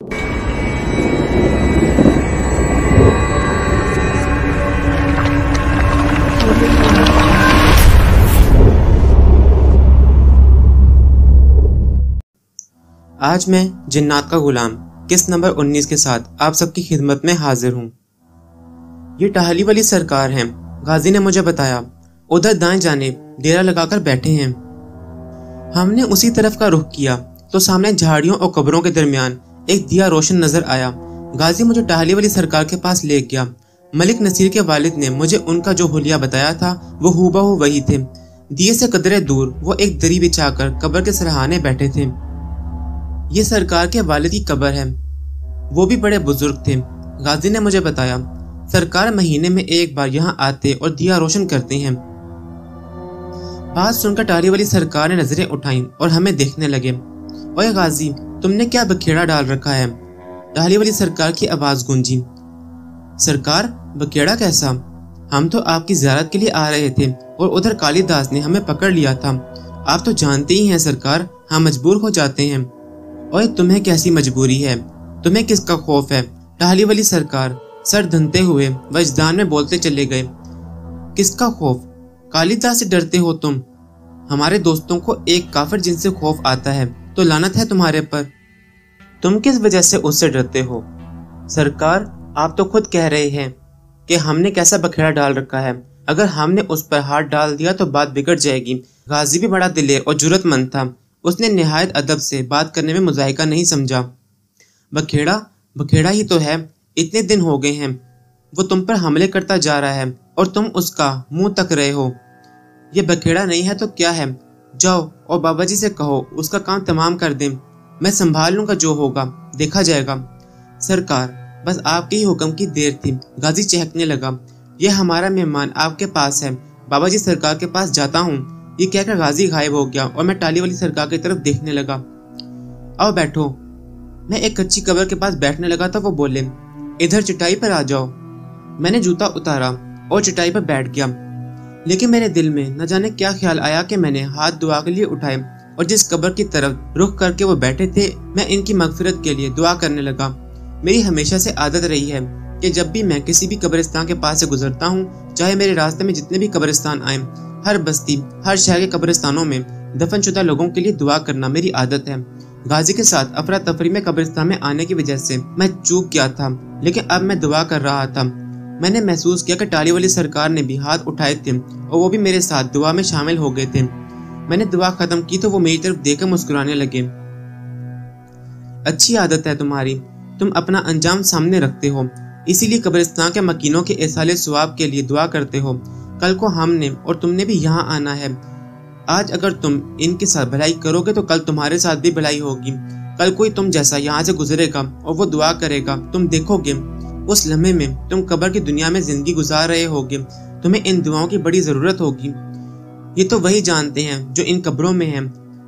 आज मैं जिन्नात का गुलाम किस्त नंबर 19 के साथ आप सबकी खिदमत में हाजिर हूँ। ये टहली वाली सरकार है। गाजी ने मुझे बताया, उधर दाएं जाने डेरा लगाकर बैठे हैं। हमने उसी तरफ का रुख किया तो सामने झाड़ियों और कब्रों के दरमियान एक दिया रोशन नजर आया। गाजी मुझे टहली वाली सरकार के पास ले गया। मलिक नसीर के वालिद ने मुझे उनका जो हुलिया बताया था वो हूबहू वही थे। दिए से कदरे दूर वो एक दरी बिछाकर कब्र के सरहाने बैठे थे। ये सरकार के वालिद की कब्र है। वो भी बड़े बुजुर्ग थे। गाजी ने मुझे बताया, सरकार महीने में एक बार यहाँ आते और दिया रोशन करते हैं। बात सुनकर टाली वाली सरकार ने नजरें उठाई और हमें देखने लगे। ओए गाजी, तुमने क्या बखेड़ा डाल रखा है? टाली वाली सरकार की आवाज गूंजी। सरकार, बखेड़ा कैसा? हम तो आपकी ज़ियारत के लिए आ रहे थे और उधर कालीदास ने हमें पकड़ लिया था। आप तो जानते ही हैं सरकार, हम मजबूर हो जाते हैं। ओए, तुम्हें कैसी मजबूरी है? तुम्हें किसका खौफ है? टहली वाली सरकार सर धनते हुए वजदान में बोलते चले गए। किसका खौफ? कालिदास से डरते हो तुम? हमारे दोस्तों को एक काफिर जिनसे खौफ आता है तो लानत है तुम्हारे पर। तुम किस वजह से उससे डरते हो? सरकार, आप तो खुद कह रहे हैं कि हमने कैसा बखेड़ा डाल रखा है। अगर हमने उस पर हाथ डाल दिया तो बात बिगड़ जाएगी। गाजी भी बड़ा दिलेर और जुर्रतमंद था। उसने निहायत अदब से बात करने में मुजाहिका नहीं समझा। बखेड़ा ही तो है। इतने दिन हो गए हैं वो तुम पर हमले करता जा रहा है और तुम उसका मुंह तक रहे हो। ये बखेड़ा नहीं है तो क्या है? जाओ और बाबा जी से कहो उसका काम तमाम कर दें। मैं संभाल लूंगा, जो होगा देखा जाएगा। सरकार, बस आपके ही हुक्म की देर थी। गाजी चहकने लगा। यह हमारा मेहमान आपके पास है। बाबा जी सरकार के पास जाता हूँ। ये कहकर गाजी गायब हो गया और मैं टाली वाली सरकार की तरफ देखने लगा। आओ बैठो। मैं एक कच्ची कब्र के पास बैठने लगा था। वो बोले, इधर चटाई पर आ जाओ। मैंने जूता उतारा और चटाई पर बैठ गया। लेकिन मेरे दिल में न जाने क्या ख्याल आया कि मैंने हाथ दुआ के लिए उठाए और जिस कब्र की तरफ रुख करके वो बैठे थे मैं इनकी मगफिरत के लिए दुआ करने लगा। मेरी हमेशा से आदत रही है कि जब भी मैं किसी भी कब्रिस्तान के पास से गुजरता हूँ, चाहे मेरे रास्ते में जितने भी कब्रिस्तान आए, हर बस्ती, हर शहर के कब्रिस्तानों में दफनशुदा लोगों के लिए दुआ करना मेरी आदत है। गाजी के साथ अफरा तफरी में कब्रिस्तान में आने की वजह से मैं चूक गया था, लेकिन अब मैं दुआ कर रहा था। मैंने महसूस किया कि टाली वाली सरकार ने भी हाथ उठाए थे और वो भी मेरे साथ दुआ में शामिल हो गए थे। मैंने दुआ खत्म की तो वो मेरी तरफ देखकर मुस्कुराने लगे। अच्छी आदत है तुम्हारी, तुम अपना अंजाम सामने रखते हो, इसीलिए कब्रिस्तान के मकीनों के इसाले सवाब के लिए दुआ करते हो। कल को हमने और तुमने भी यहाँ आना है। आज अगर तुम इनके साथ भलाई करोगे तो कल तुम्हारे साथ भी भलाई होगी। कल कोई तुम जैसा यहाँ से गुजरेगा और वो दुआ करेगा, तुम देखोगे उस लम्हे में तुम कब्र की दुनिया में जिंदगी गुजार रहे होगे। तुम्हें इन दुआओं की बड़ी जरूरत होगी। ये तो वही जानते हैं जो इन कब्रों में हैं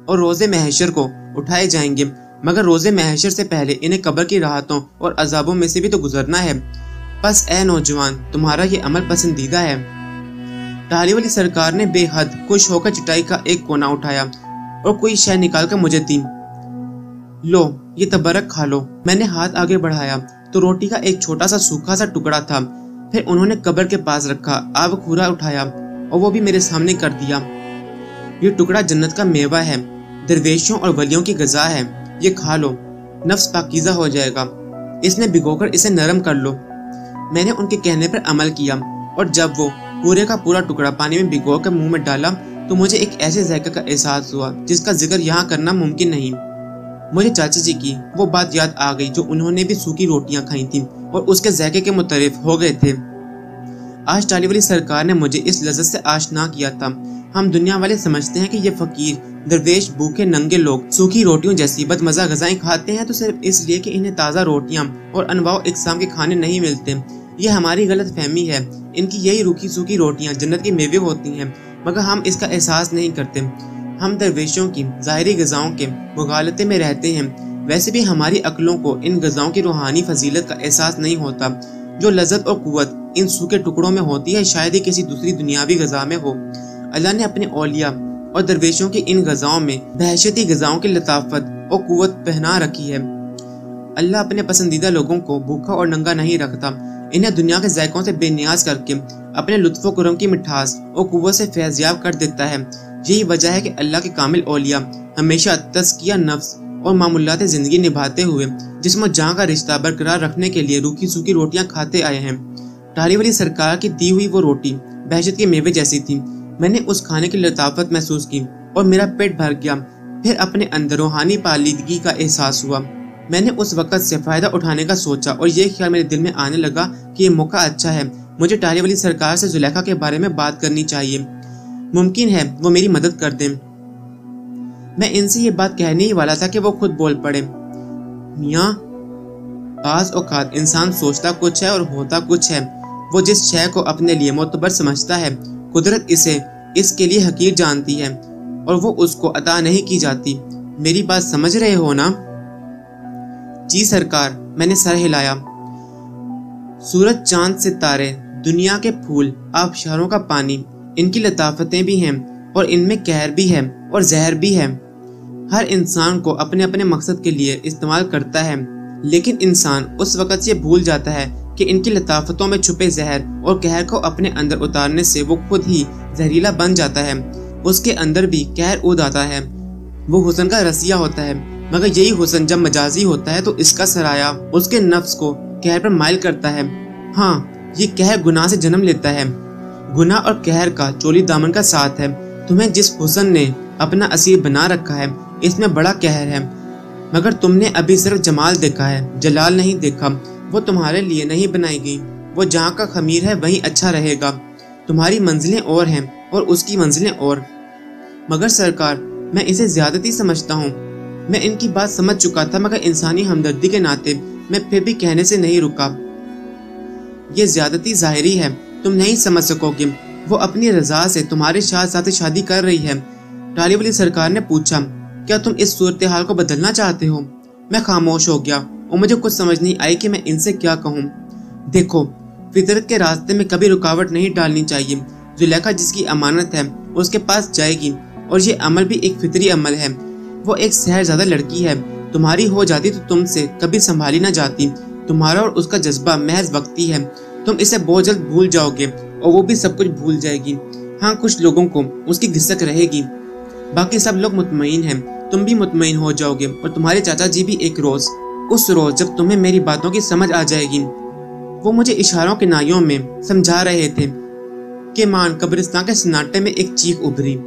और रोजे महशर को उठाए जाएंगे, मगर रोजे महशर से पहले इन्हें कब्र की राहतों और अजाबों में से भी तो गुजरना है। बस ए नौजवान, तुम्हारा ये अमल पसंदीदा है। टाली वाली सरकार ने बेहद खुश होकर चटाई का एक कोना उठाया और कोई शय निकालकर मुझे दी। लो, ये तबरक खा लो। मैंने हाथ आगे बढ़ाया तो रोटी का एक छोटा सा सूखा सा टुकड़ा था। फिर उन्होंने कब्र के पास रखा, आब खूरा उठाया और वो भी मेरे सामने कर दिया। ये टुकड़ा जन्नत का मेवा है, दरवेशों और वलियों की गजा है। ये खा लो, नफ्स पाकीज़ा हो जाएगा। इसने भिगोकर इसे नरम कर लो। मैंने उनके कहने पर अमल किया और जब वो पूरे का पूरा टुकड़ा पानी में भिगोकर मुंह में डाला तो मुझे एक ऐसे जायके का एहसास हुआ जिसका जिक्र यहाँ करना मुमकिन नहीं। मुझे चाचा जी की वो बात याद आ गई जो उन्होंने भी सूखी रोटियां खाई थी और उसके जायके के मुतरिफ हो गए थे। आज टाली वाली सरकार ने मुझे इस लज़्ज़त से आशना किया था। हम दुनिया वाले समझते हैं कि ये फकीर, दरवेश, भूखे नंगे लोग सूखी रोटियों जैसी बदमज़ा ग़िज़ाएं खाते हैं तो सिर्फ इसलिए कि इन्हें ताज़ा रोटियां और अनवाउ इक़साम के खाने नहीं मिलते। ये हमारी गलत फहमी है। इनकी यही रूखी सूखी रोटियां जन्नत के मेवे होती हैं, मगर हम इसका एहसास नहीं करते। हम दरवेशों की ज़ाहिरी ग़िज़ाओं के मुगालते में रहते हैं। वैसे भी हमारी अक्लों को इन ग़िज़ाओं की रूहानी फजीलत का एहसास नहीं होता। जो लज़्ज़त और क़ुव्वत इन सूखे टुकड़ों में होती है शायद ही किसी दूसरी दुनियावी ग़िज़ा में हो। अल्लाह ने अपने औलिया और दरवेशों की इन ग़िज़ाओं में दहशती ग़िज़ाओं की लताफत और क़ुव्वत पहना रखी है। अल्लाह अपने पसंदीदा लोगों को भूखा और नंगा नहीं रखता। इन्हें दुनिया के जायकों से बेनियाज करके अपने लुत्फ़ो कुरम की मिठास और कुव्वत से फैज़याब कर देता है। यही वजह है कि अल्लाह के कामिल औलिया हमेशा तज़किया नफ्स और मामूलात ज़िंदगी निभाते हुए जिस्म जहाँ का रिश्ता बरकरार रखने के लिए रूखी सूखी रोटियाँ खाते आए हैं। टाली वाली सरकार की दी हुई वो रोटी बहशत के मेवे जैसी थी। मैंने उस खाने की लताफत महसूस की और मेरा पेट भर गया। फिर अपने अंदर रूहानी पालीदगी का एहसास हुआ। मैंने उस वक़्त से फ़ायदा उठाने का सोचा और ये ख्याल मेरे दिल में आने लगा कि ये मौका अच्छा है, मुझे टाली वाली सरकार से जुलेखा के बारे में बात करनी चाहिए। मुमकिन है वो मेरी मदद कर दें। मैं इनसे ये बात कहने ही वाला था कि वो खुद बोल पड़े। मियाँ, बाज़ औक़ात इंसान सोचता कुछ है और होता कुछ है। वो जिस शय को अपने लिए मोतबर समझता है, कुदरत इसे इसके लिए हकीर जानती है और वो उसको अता नहीं की जाती। मेरी बात समझ रहे हो ना? जी सरकार, मैंने सर हिलाया। सूरज, चांद, सितारे, दुनिया के फूल, आबशारों का पानी, इनकी लताफतें भी हैं और इनमें कहर भी है और जहर भी है। हर इंसान को अपने अपने मकसद के लिए इस्तेमाल करता है, लेकिन इंसान उस वक़्त ये भूल जाता है कि इनकी लताफतों में छुपे जहर और कहर को अपने अंदर उतारने से वो खुद ही जहरीला बन जाता है। उसके अंदर भी कहर उद आता है। वो हुस्न का रसिया होता है, मगर यही हुस्न जब मजाजी होता है तो इसका सराया उसके नफ्स को कहर पर माइल करता है। हाँ, ये कहर गुनाह से जन्म लेता है। गुनाह और कहर का चोली दामन का साथ है। तुम्हें जिस हुस्न ने अपना असीर बना रखा है, इसमें बड़ा कहर है, मगर तुमने अभी सिर्फ जमाल देखा है, जलाल नहीं देखा। वो तुम्हारे लिए नहीं बनाई गई। वो जहाँ का खमीर है वहीं अच्छा रहेगा। तुम्हारी मंजिलें और हैं और उसकी मंजिलें और। मगर सरकार, मैं इसे ज्यादती समझता हूँ। मैं इनकी बात समझ चुका था, मगर इंसानी हमदर्दी के नाते मैं फिर भी कहने से नहीं रुका। ये ज्यादती जाहिरी है, तुम नहीं समझ सकोगे। वो अपनी रजा से तुम्हारे साथ शादी कर रही है। टाली वाली सरकार ने पूछा, क्या तुम इस सूरत हाल को बदलना चाहते हो? मैं खामोश हो गया और मुझे कुछ समझ नहीं आई कि मैं इनसे क्या कहूँ। देखो, फितरत के रास्ते में कभी रुकावट नहीं डालनी चाहिए। जुलेखा जिसकी अमानत है उसके पास जाएगी, और ये अमल भी एक फितरी अमल है। वो एक शहरज़ादा लड़की है। तुम्हारी हो जाती तो तुमसे कभी संभाली ना जाती। तुम्हारा और उसका जज्बा महज वक्ती है। तुम इसे बहुत जल्द भूल जाओगे और वो भी सब कुछ भूल जाएगी। हाँ, कुछ लोगों को उसकी घिसक रहेगी, बाकी सब लोग मुतमईन हैं। तुम भी मुतमईन हो जाओगे और तुम्हारे चाचा जी भी एक रोज, उस रोज जब तुम्हें मेरी बातों की समझ आ जाएगी। वो मुझे इशारों के नाइयों में समझा रहे थे कि मान कब्रिस्तान के सन्नाटे में एक चीख उभरी।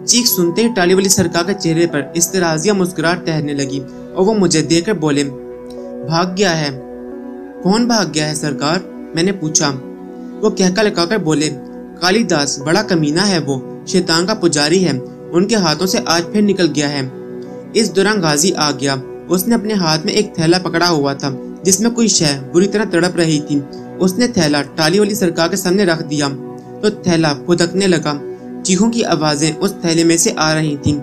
चीख सुनते ही टाली वाली सरकार के चेहरे पर इस्तराजिया मुस्कुराहट तैरने लगी और वो मुझे देखकर बोले, भाग गया है। कौन भाग गया है सरकार? मैंने पूछा। वो कहका लगाकर बोले, कालिदास बड़ा कमीना है, वो शैतान का पुजारी है। उनके हाथों से आज फिर निकल गया है। इस दौरान गाजी आ गया। उसने अपने हाथ में एक थैला पकड़ा हुआ था जिसमें कोई शय बुरी तरह तड़प रही थी। उसने थैला टाली वाली सरकार के सामने रख दिया तो थैला फुदकने लगा। चीखों की आवाजें उस थैले में से आ रही थीं।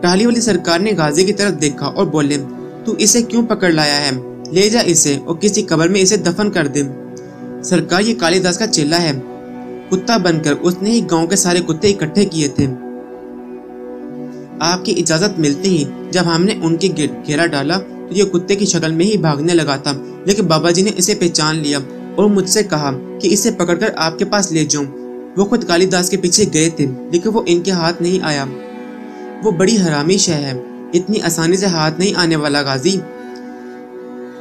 टाली वाली सरकार ने गाजी की तरफ देखा और बोले, तू इसे क्यों पकड़ लाया है? ले जा इसे और किसी कब्र में इसे दफन कर दे। सरकार, ये कालिदास का चेला है। कुत्ता बनकर उसने ही गांव के सारे कुत्ते इकट्ठे किए थे। आपकी इजाजत मिलते ही जब हमने उनके घेरा डाला तो ये कुत्ते की शक्ल में ही भागने लगा था, लेकिन बाबा जी ने इसे पहचान लिया और मुझसे कहा कि इसे पकड़कर आपके पास ले जाऊं। वो खुद कालिदास के पीछे गए थे, लेकिन वो इनके हाथ नहीं आया। वो बड़ी हरामी शय है, इतनी आसानी से हाथ नहीं आने वाला गाजी।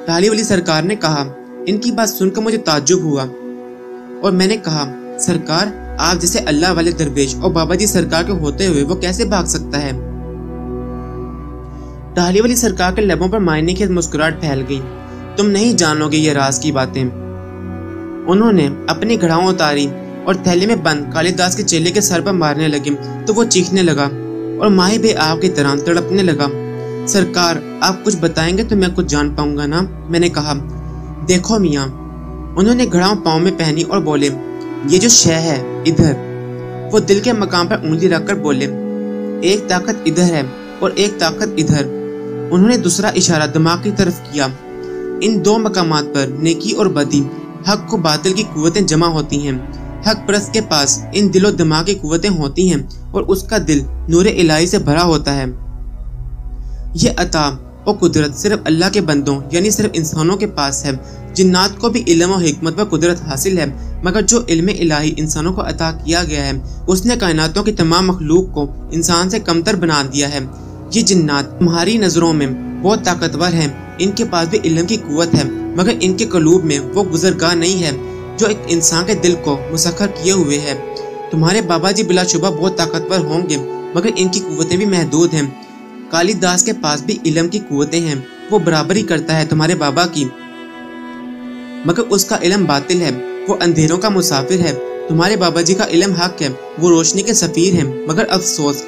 टाली वाली सरकार ने कहा। इनकी बात सुनकर मुझे ताज्जुब हुआ और मैंने कहा, सरकार, आप जैसे अल्लाह वाले दरवेश और बाबा जी सरकार के होते हुए वो कैसे भाग सकता है? टाली वाली सरकार के लबों पर मायने की मुस्कुराहट फैल गई। तुम नहीं जानोगे ये राज की बातें। उन्होंने अपनी घड़ाओं उतारी और थैले में बंद कालिदास के चेले के सर पर मारने लगे तो वो चीखने लगा और माही बे आग की तरह तड़पने लगा। सरकार, आप कुछ बताएंगे तो मैं कुछ जान पाऊंगा ना? मैंने कहा। देखो मियाँ, उन्होंने घड़ाओं पाँव में पहनी और बोले, ये जो शय है इधर। वो दिल के मकाम पर उंगली रखकर बोले, एक ताकत इधर है और एक ताकत इधर। उन्होंने दूसरा इशारा दिमाग की तरफ किया। इन दो मकामात पर नेकी और बदी, हक को बातिल की कुव्वतें जमा होती हैं। हक परस्त के पास इन दिलो दिमाग की कुव्वतें होती हैं और उसका दिल नूरे इलाही से भरा होता है। ये अता और कुदरत सिर्फ अल्लाह के बंदों यानी सिर्फ इंसानों के पास है। जिन्नात को भी इल्म और हिकमत व कुदरत हासिल है, मगर जो इल्म इलाही इंसानों को अता किया गया है उसने कायनातों की तमाम मखलूक को इंसान से कमतर बना दिया है। ये जिन्नात तुम्हारी नज़रों में बहुत ताकतवर हैं, इनके पास भी इल्म की कुव्वत है, मगर इनके कलूब में वो गुज़रगाह नहीं है जो एक इंसान के दिल को मुसख्खर किए हुए है। तुम्हारे बाबा जी बिलाशुबा बहुत ताकतवर होंगे, मगर इनकी कुव्वतें भी महदूद हैं। कालिदास के पास भी इल्म की कुव्वतें हैं, वो बराबरी करता है तुम्हारे बाबा की, मगर उसका इल्म बातिल है, वो अंधेरों का मुसाफिर है। तुम्हारे बाबा जी का इल्म हक है, वो रोशनी के सफीर हैं, मगर अफसोस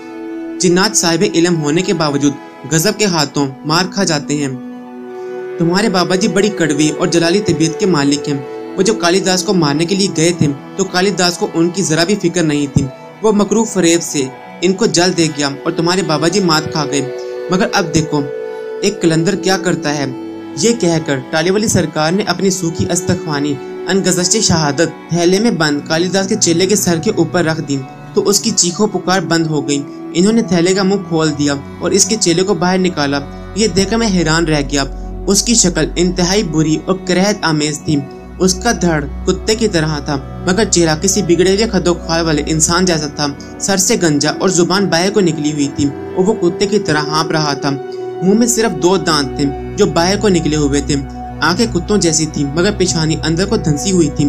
जिन्नात साहिब इल्म होने के बावजूद गजब के हाथों मार खा जाते हैं। तुम्हारे बाबा जी बड़ी कड़वी और जलाली तबीयत के मालिक हैं। वो जब कालिदास को मारने के लिए गए थे तो कालिदास को उनकी जरा भी फिक्र नहीं थी। वो मकरूब फरेब से इनको जल दे गया और तुम्हारे बाबा जी मात खा गए। मगर अब देखो एक कलंदर क्या करता है। ये कहकर टालीवाली सरकार ने अपनी सूखी अस्तखवानी अनगज़श्ते शहादत थैले में बंद कालिदास के चेले के सर के ऊपर रख दी तो उसकी चीखों पुकार बंद हो गई। इन्होंने थैले का मुंह खोल दिया और इसके चेले को बाहर निकाला। ये देखकर मैं हैरान रह गया। उसकी शक्ल इंतहाई बुरी और करहत आमेज थी। उसका धड़ कुत्ते की तरह था, मगर चेहरा किसी बिगड़े हुए खदोख्वाल वाले इंसान जैसा था। सर से गंजा और जुबान बाहर को निकली हुई थी और वो कुत्ते की तरह हाँप रहा था। मुंह में सिर्फ 2 दांत थे जो बाहर को निकले हुए थे। आंखें कुत्तों जैसी थी, मगर पेशानी अंदर को धंसी हुई थी।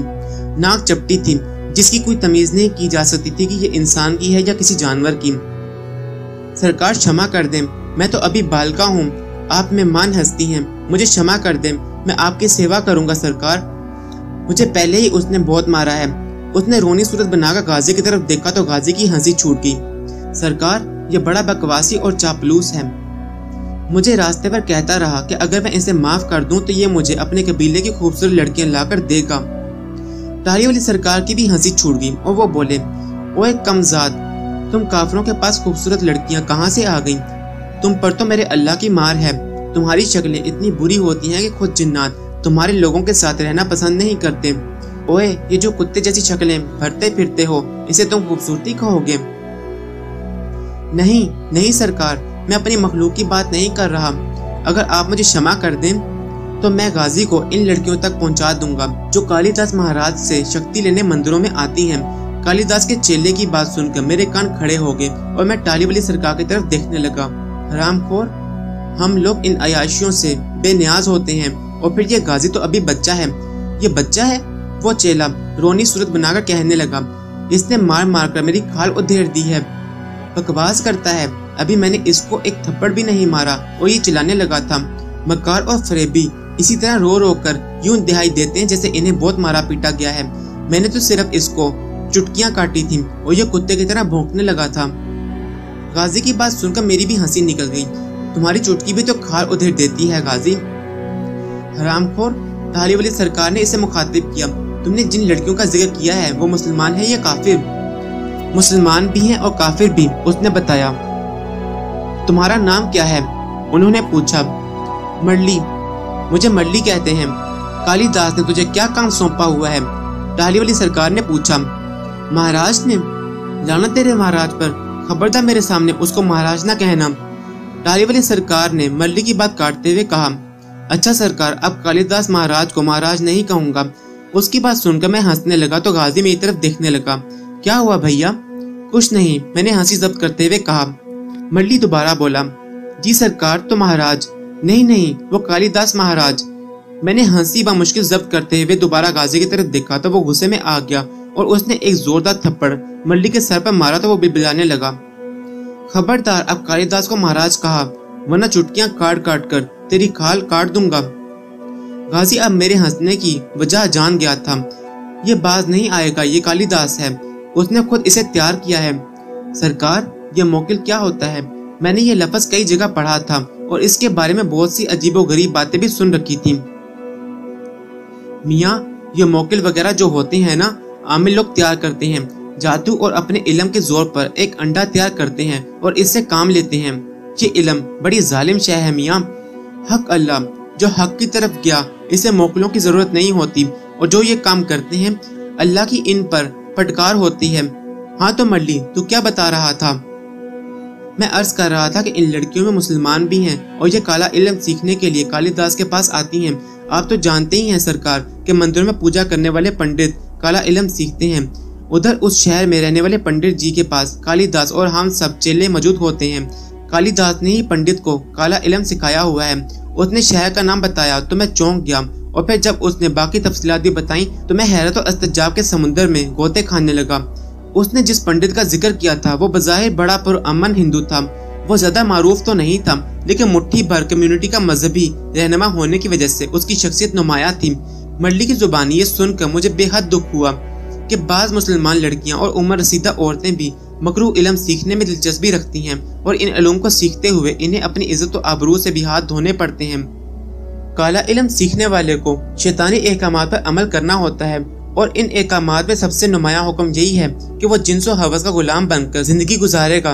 नाक चपटी थी जिसकी कोई तमीज नहीं की जा सकती थी कि ये इंसान की है या किसी जानवर की। सरकार क्षमा कर दें, मैं तो अभी बालिका हूँ, आप मेहमान हस्ती हैं, मुझे क्षमा कर दें, मैं आपकी सेवा करूँगा सरकार। मुझे पहले ही उसने बहुत मारा है। उसने रोनी सूरत बनाकर गाजी की तरफ देखा तो गाजी की हंसी छूट गई। सरकार ये बड़ा बकवासी और चापलूस है। मुझे रास्ते पर कहता रहा कि अगर मैं इसे माफ कर दूं तो ये मुझे अपने कबीले की खूबसूरत लड़कियां लाकर देगा। टालीवाली सरकार की भी हंसी छूट गई और वो बोले, ओए कमजाद, तुम काफिरों के पास खूबसूरत लड़कियां कहाँ से आ गईं? तुम पर तो मेरे अल्लाह की मार है। तुम्हारी शक्लें इतनी बुरी होती हैं कि खुद जिन्नात तुम्हारे लोगों के साथ रहना पसंद नहीं करते। ओए ये जो कुत्ते जैसी शक्लें भरते फिरते हो, इसे तुम खूबसूरती कहोगे? नहीं नहीं सरकार, मैं अपनी मखलूक की बात नहीं कर रहा। अगर आप मुझे क्षमा कर दें तो मैं गाजी को इन लड़कियों तक पहुंचा दूंगा जो कालिदास महाराज से शक्ति लेने मंदिरों में आती हैं। कालिदास के चेले की बात सुनकर मेरे कान खड़े हो गए और मैं टालीवाली सरकार की तरफ देखने लगा। हरामखोर, हम लोग इन अयाशियों से बेनियाज होते हैं और फिर ये गाजी तो अभी बच्चा है। ये बच्चा है? वो चेला रोनी सूरत बनाकर कहने लगा, इसने मार मार कर मेरी खाल उधेड़ दी है। बकवास करता है, अभी मैंने इसको एक थप्पड़ भी नहीं मारा और ये चिल्लाने लगा था। मकार और फरेबी इसी तरह रो रो कर यूं दिखाई देते हैं जैसे इन्हें बहुत मारा पीटा गया है। मैंने तो सिर्फ इसको चुटकियां काटी थी और ये कुत्ते की तरह भौंकने लगा था। गाजी की बात सुनकर मेरी भी हंसी निकल गई। तुम्हारी चुटकी भी तो खाल उधेड़ देती है गाजी। हरामखोर, टालीवाली सरकार ने इसे मुखातिब किया, तुमने जिन लड़कियों का जिक्र किया है वो मुसलमान है या काफिर? मुसलमान भी हैं और काफिर भी, उसने बताया। तुम्हारा नाम क्या है? उन्होंने पूछा। मरली, मुझे मरली कहते हैं। कालिदास ने तुझे क्या काम सौंपा हुआ है? टालीवाली सरकार ने पूछा। महाराज ने? लानत तेरे महाराज पर, खबरदार मेरे सामने उसको महाराज ना कहना। टालीवाली सरकार ने मरली की बात काटते हुए कहा, अच्छा सरकार, अब कालिदास महाराज को महाराज नहीं कहूँगा। उसकी बात सुनकर मैं हंसने लगा तो गाजी मेरी तरफ देखने लगा। क्या हुआ भैया? कुछ नहीं, मैंने हंसी जब्त करते हुए कहा। मरली दोबारा बोला, जी सरकार, तो महाराज? नहीं नहीं, वो कालिदास महाराज। मैंने हंसी मुश्किल जब्त करते हुए दोबारा गाजी की तरफ देखा तो वो गुस्से में आ गया और उसने एक जोरदार थप्पड़ मरली के सर पर मारा तो वो बिलबिलाने लगा। खबरदार, अब कालिदास को महाराज कहा वरना चुटकियां काट काट कर तेरी खाल काट दूंगा। गाजी अब मेरे हंसने की वजह जान गया था। ये बाज नहीं आएगा, ये कालिदास है, उसने खुद इसे तैयार किया है। सरकार, ये मोकिल क्या होता है? मैंने ये लफ्ज कई जगह पढ़ा था और इसके बारे में बहुत सी अजीबोगरीब बातें भी सुन रखी थी। मियाँ, ये मोकिल वगैरह जो होते हैं ना, आमिल लोग तैयार करते हैं। जादू और अपने इल्म के जोर पर एक अंडा तैयार करते हैं और इससे काम लेते हैं। ये इल्म बड़ी जालिम शय है मियाँ। हक अल्लाह, जो हक की तरफ गया इसे मोकलों की जरूरत नहीं होती और जो ये काम करते हैं अल्लाह की इन पर फटकार होती है। हाँ तो मरली, तू क्या बता रहा था? मैं अर्ज कर रहा था कि इन लड़कियों में मुसलमान भी हैं और ये काला इल्म सीखने के लिए कालिदास के पास आती हैं। आप तो जानते ही हैं सरकार कि मंदिरों में पूजा करने वाले पंडित काला इल्म सीखते हैं। उधर उस शहर में रहने वाले पंडित जी के पास कालिदास और हम सब चेले मौजूद होते हैं। कालिदास ने ही पंडित को काला इल्म सिखाया हुआ है। उसने शहर का नाम बताया तो मैं चौंक गया और फिर जब उसने बाकी तफसीलात भी बताई तो मैं हैरत और इस्तजाब के समुद्र में गोते खाने लगा। उसने जिस पंडित का जिक्र किया था वो बज़ाहिर बड़ा पुरअमन हिंदू था। वो ज्यादा मारूफ तो नहीं था, लेकिन मुट्ठी भर कम्युनिटी का मजहबी रहनुमा होने की वजह से उसकी शख्सियत नुमाया थी। मरली की जुबानी ये सुनकर मुझे बेहद दुख हुआ कि बाज़ मुसलमान लड़कियां और उम्र रसीदा औरतें भी मकरूह इल्म सीखने में दिलचस्पी रखती हैं और इन इल्म को सीखते हुए इन्हें अपनी इज्जत और आबरू से भी हाथ धोने पड़ते हैं। काला इल्म सीखने वाले को शैतानी अहकामात पर अमल करना होता है और इन अहकामात में सबसे नुमाया हुक्म यही है कि वो जिन्स और हवस का गुलाम बनकर जिंदगी गुजारेगा।